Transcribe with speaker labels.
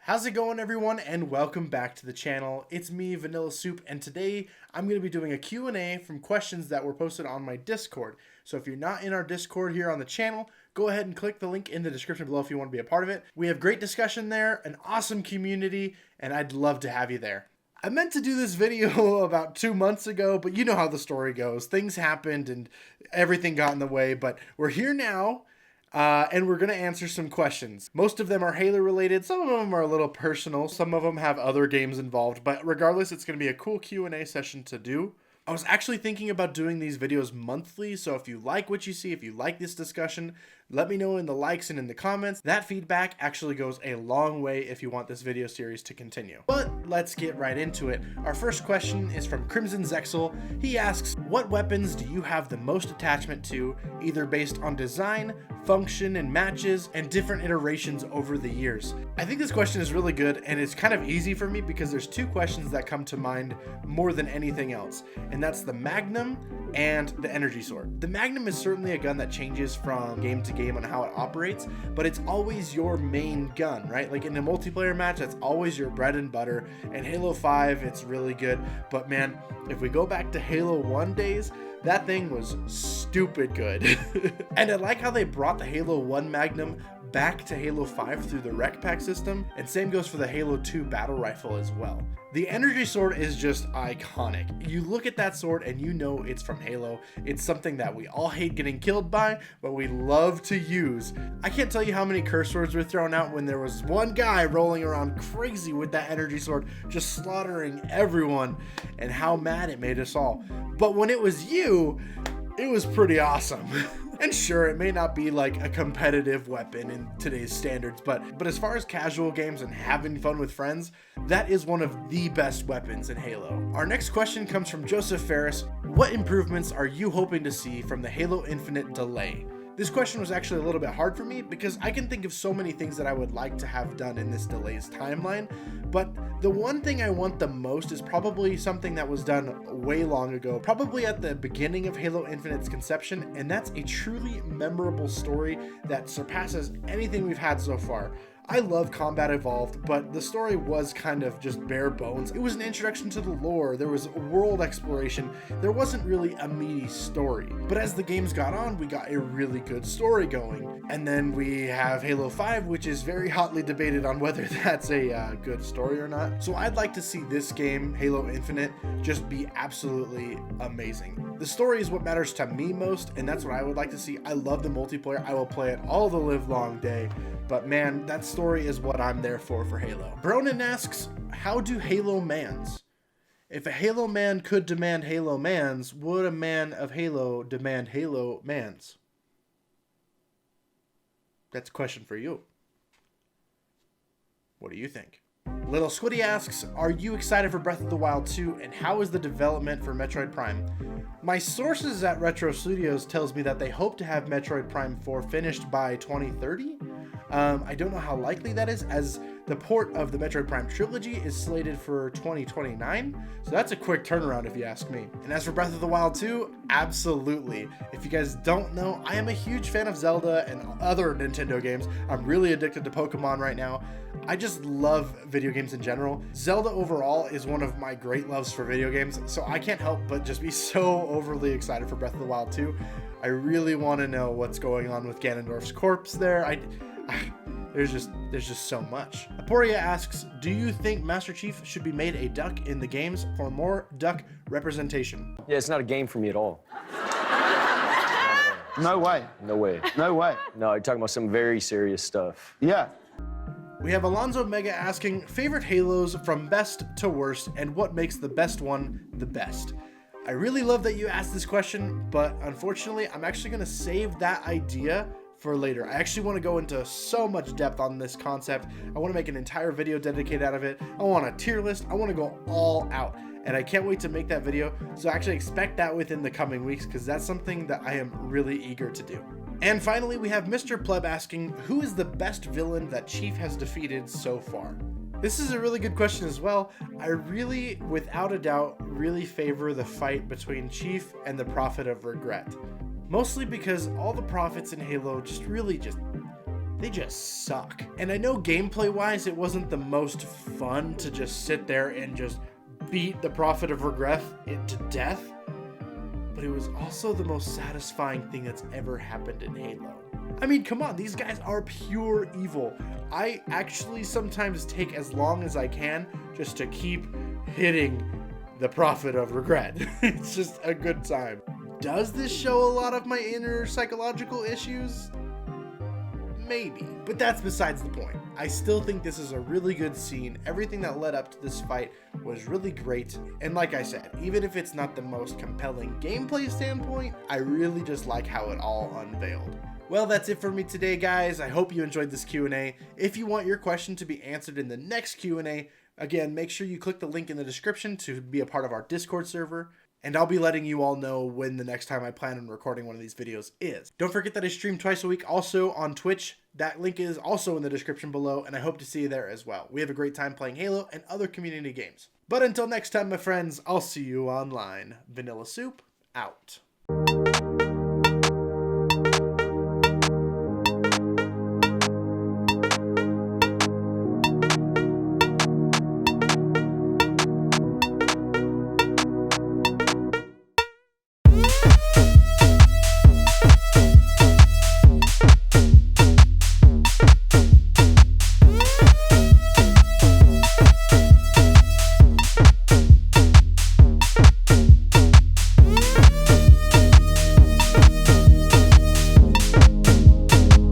Speaker 1: How's it going, everyone, and welcome back to the channel. It's me, Vanilla Soup, and today I'm going to be doing a Q&A from questions that were posted on my Discord. So if you're not in our Discord here on the channel, go ahead and click the link in the description below if you want to be a part of it. We have great discussion there, an awesome community, and I'd love to have you there. I meant to do this video about 2 months ago, but you know how the story goes. Things happened and everything got in the way, but we're here now. And we're going to answer some questions. Most of them are Halo related. Some of them are a little personal. Some of them have other games involved. But regardless, it's going to be a cool Q&A session to do. I was actually thinking about doing these videos monthly. So if you like what you see, if you like this discussion, let me know in the likes and in the comments. That feedback actually goes a long way if you want this video series to continue. But let's get right into it. Our first question is from Crimson Zexel. He asks, what weapons do you have the most attachment to, either based on design, function, and matches, and different iterations over the years? I think this question is really good, and it's kind of easy for me because there's two questions that come to mind more than anything else, and that's the Magnum and the Energy Sword. The Magnum is certainly a gun that changes from game to game on how it operates, but it's always your main gun, right? Like in a multiplayer match, that's always your bread and butter. In Halo 5, it's really good, but man, if we go back to Halo 1 days, that thing was stupid good. And I like how they brought the Halo 1 Magnum back to Halo 5 through the Rec Pack system, and same goes for the Halo 2 battle rifle as well. The Energy Sword is just iconic. You look at that sword and you know it's from Halo. It's something that we all hate getting killed by, but we love to use. I can't tell you how many curse words were thrown out when there was one guy rolling around crazy with that Energy Sword, just slaughtering everyone, and how mad it made us all. But when it was you, it was pretty awesome. And sure, it may not be like a competitive weapon in today's standards, but as far as casual games and having fun with friends, that is one of the best weapons in Halo. Our next question comes from Joseph Ferris. What improvements are you hoping to see from the Halo Infinite delay? This question was actually a little bit hard for me because I can think of so many things that I would like to have done in this delay's timeline, but the one thing I want the most is probably something that was done way long ago, probably at the beginning of Halo Infinite's conception, and that's a truly memorable story that surpasses anything we've had so far. I love Combat Evolved, but the story was kind of just bare bones. It was an introduction to the lore, there was world exploration, there wasn't really a meaty story. But as the games got on, we got a really good story going. And then we have Halo 5, which is very hotly debated on whether that's a good story or not. So I'd like to see this game, Halo Infinite, just be absolutely amazing. The story is what matters to me most, and that's what I would like to see. I love the multiplayer, I will play it all the live long day. But man, that story is what I'm there for Halo. Bronin asks, how do Halo mans? If a Halo man could demand Halo mans, would a man of Halo demand Halo mans? That's a question for you. What do you think? Little Squiddy asks, are you excited for Breath of the Wild 2, and how is the development for Metroid Prime? My sources at Retro Studios tells me that they hope to have Metroid Prime 4 finished by 2030. I don't know how likely that is, as the port of the Metroid Prime trilogy is slated for 2029, so that's a quick turnaround if you ask me. And as for Breath of the Wild 2, absolutely. If you guys don't know, I am a huge fan of Zelda and other Nintendo games. I'm really addicted to Pokemon right now. I just love video games in general. Zelda overall is one of my great loves for video games, so I can't help but just be so overly excited for Breath of the Wild 2. I really want to know what's going on with Ganondorf's corpse there. There's just so much. Aporia asks, do you think Master Chief should be made a duck in the games for more duck representation?
Speaker 2: Yeah, it's not a game for me at all.
Speaker 3: No way.
Speaker 2: No way.
Speaker 3: No way.
Speaker 2: No, you're talking about some very serious stuff.
Speaker 3: Yeah.
Speaker 1: We have Alonzo Mega asking, favorite Halos from best to worst, and what makes the best one the best? I really love that you asked this question, but unfortunately, I'm actually going to save that idea for later. I actually want to go into so much depth on this concept. I want to make an entire video dedicated out of it. I want a tier list. I want to go all out, and I can't wait to make that video. So actually expect that within the coming weeks, because that's something that I am really eager to do. And finally, we have Mr. Pleb asking, who is the best villain that Chief has defeated so far? This is a really good question as well. I really, without a doubt, really favor the fight between Chief and the Prophet of Regret. Mostly because all the prophets in Halo they just suck. And I know gameplay-wise, it wasn't the most fun to just sit there and just beat the Prophet of Regret to death, but it was also the most satisfying thing that's ever happened in Halo. I mean, come on, these guys are pure evil. I actually sometimes take as long as I can just to keep hitting the Prophet of Regret. It's just a good time. Does this show a lot of my inner psychological issues? Maybe, but that's besides the point. I still think this is a really good scene. Everything that led up to this fight was really great, and like I said, even if it's not the most compelling gameplay standpoint, I really just like how it all unveiled. Well, that's it for me today, guys. I hope you enjoyed this Q&A. If you want your question to be answered in the next Q&A, again, make sure you click the link in the description to be a part of our Discord server. And I'll be letting you all know when the next time I plan on recording one of these videos is. Don't forget that I stream twice a week also on Twitch. That link is also in the description below, and I hope to see you there as well. We have a great time playing Halo and other community games. But until next time, my friends, I'll see you online. Vanilla Soup, out.